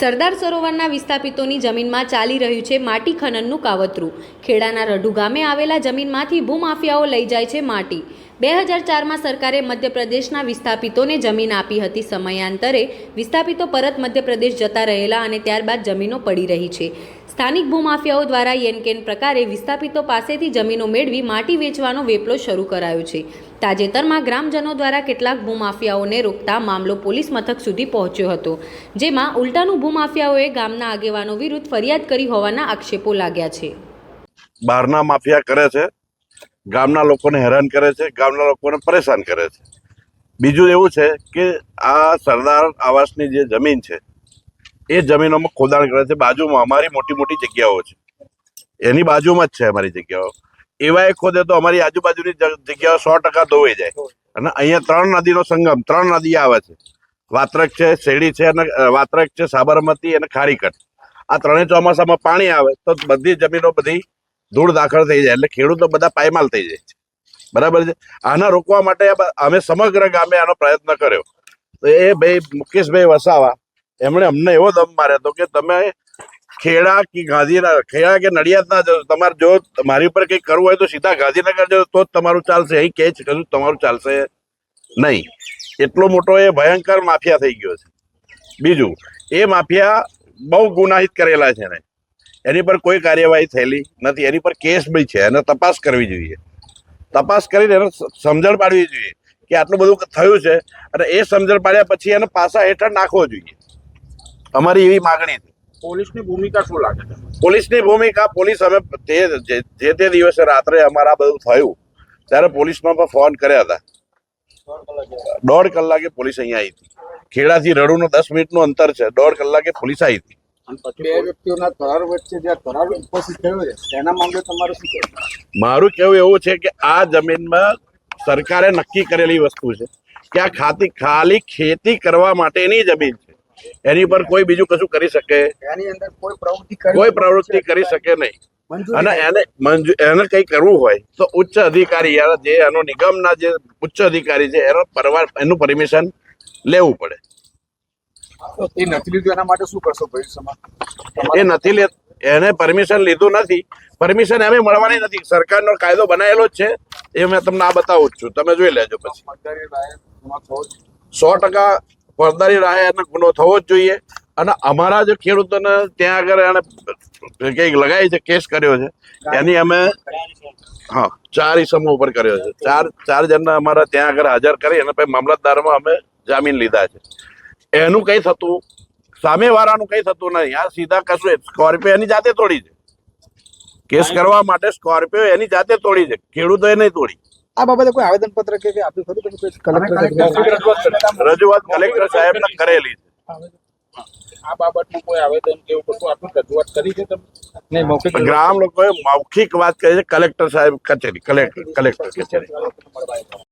સરદાર સરોવરના વિસ્થાપિતોની જમીનમાં ચાલી રહ્યું છે માટી ખનનનું કાવતરું। ખેડાના રઢુ ગામે આવેલા જમીનમાંથી ભૂમાફિયાઓ લઈ જાય છે માટી। 2004માં સરકારે મધ્યપ્રદેશના વિસ્થાપિતોને જમીન આપી હતી। સમયાંતરે વિસ્થાપિતો પરત મધ્યપ્રદેશ જતા રહેલા અને ત્યારબાદ જમીનો પડી રહી છે। સ્થાનિક ભૂમાફિયાઓ દ્વારા યેનકેન પ્રકારે વિસ્થાપિતો પાસેથી જમીનો મેળવી માટી વેચવાનો વેપલો શરૂ કરાયો છે। તાજેતરમાં ગ્રામજનો દ્વારા કેટલાક ભૂમાફિયાઓને રોકતા મામલો પોલીસ મથક સુધી પહોંચ્યો હતો, જેમાં ઉલટાનું ભૂમાફિયાઓએ ગામના આગેવાનો વિરુદ્ધ ફરિયાદ કરી હોવાના આક્ષેપો લાગ્યા છે। બહારના માફિયા કરે છે, ગામના લોકોને હેરાન કરે છે, ગામના લોકોને પરેશાન કરે છે। બીજું એવું છે કે આ સરદાર આવાસની જે જમીન છે એ જમીનોમાં ખોદાણ કરે છે। બાજુમાં અમારી મોટી મોટી જગ્યાઓ છે, એની બાજુમાં જ છે અમારી જગ્યાઓ। એવા એ ખોદે તો અમારી આજુબાજુની જગ્યાઓ 100% ધોવાઈ જાય। અને અહીંયા 3 નદીનો સંગમ, 3 નદી આવે છે, વાત્રક છે, શેરડી છે, અને વાત્રક છે, સાબરમતી અને ખારીકટ। આ ત્રણેય ચોમાસામાં પાણી આવે તો બધી જમીનો બધી ધૂળ દાખલ થઈ જાય, એટલે ખેડૂતો બધા પાયમાલ થઈ જાય છે, બરાબર છે। આના રોકવા માટે અમે સમગ્ર ગામે આનો પ્રયત્ન કર્યો તો એ ભાઈ મુકેશભાઈ વસાવા એમણે અમને એવો દમ માર્યો હતો કે તમે ખેડા કે નડિયાદ ના જાઓ, તમારે જો મારી ઉપર કંઈક કરવું હોય તો સીધા ગાંધીનગર જાઓ તો જ તમારું ચાલશે, અહીં કે જ કશું તમારું ચાલશે નહીં। એટલો મોટો એ ભયંકર માફિયા થઈ ગયો છે। બીજું, એ માફિયા બહુ ગુનાહિત કરેલા છે ને એની પર કોઈ કાર્યવાહી થયેલી નથી, એની પર કેસ બી છે, એને તપાસ કરવી જોઈએ। તપાસ કરીને એને સમજણ પાડવી જોઈએ કે આટલું બધું થયું છે, અને એ સમજણ પાડ્યા પછી એને પાસા હેઠળ નાખવો જોઈએ। અમારી એવી માગણી છે। પોલીસની ભૂમિકા શું લાગે છે? પોલીસની ભૂમિકા, પોલીસ અમે જે તે દિવસે રાત્રે અમારા બધું થયું ત્યારે પોલીસમાં પણ ફોન કર્યા હતા। 1.5 કલાકે પોલીસ અહીંયા આવી હતી। ખેડાથી રડુનો 10 મિનિટનું અંતર છે, 1.5 કલાકે પોલીસ આવી હતી। બે વ્યક્તિઓના કરાર વચ્ચે જે કરાર ઉપસ્થિત થયો છે તેના મામલે તમારું શું કહેવું? મારું કહેવું એવું છે કે આ જમીનમાં સરકારે નક્કી કરેલી વસ્તુ છે કે આ ખાલી ખેતી કરવા માટેની જમીન છે, એની પર કોઈ બીજું કશું કરી શકે, એની અંદર કોઈ પ્રવૃત્તિ કરી શકે નહીં। અને એને કંઈ કરવું હોય તો ઉચ્ચ અધિકારી, જે એનો નિગમના જે ઉચ્ચ અધિકારી છે એનું પરમિશન લેવું પડે। એ નથી લીધું એના માટે શું કરશો ભવિષ્યમાં? એ નથી એને પરમિશન લીધું નથી, પરમિશન એમ મળવાની નથી। સરકારનો કાયદો બનાવેલો જ છે, એ મેં તમને આ બતાવું જ છું, તમે જોઈ લેજો। પછી 100% ફોજદારી રાહે એનો ગુનો થવો જ જોઈએ। અને અમારા જે ખેડૂતોને ત્યાં આગળ એને કંઈક લગાવી છે, કેસ કર્યો છે, એની અમે 4 ઇસમો ઉપર કર્યો છે। ચાર જણને અમારા ત્યાં આગળ હાજર કરી અને પછી મામલતદારમાં અમે જામીન લીધા છે। એનું કંઈ થતું, સામેવાળાનું કંઈ થતું નહીં। આ સીધા કશું સ્કોર્પિયો એની જાતે તોડી છે, કેસ કરવા માટે સ્કોર્પિયો એની જાતે તોડી છે, ખેડૂતોએ નહીં તોડી। આ બાબતે કોઈ આવેદન પત્ર કે આપ્યું ખરું? રજૂઆત કલેક્ટર સાહેબને કરેલી છે। આ બાબતમાં કોઈ આવેદન કે એવું કશું આપની રજૂઆત કરી છે તમે? નહીં, મૌખિક ગ્રામ લોકોએ મૌખિક વાત કરી છે, કલેક્ટર સાહેબ કચેરી, કલેક્ટર કચેરી।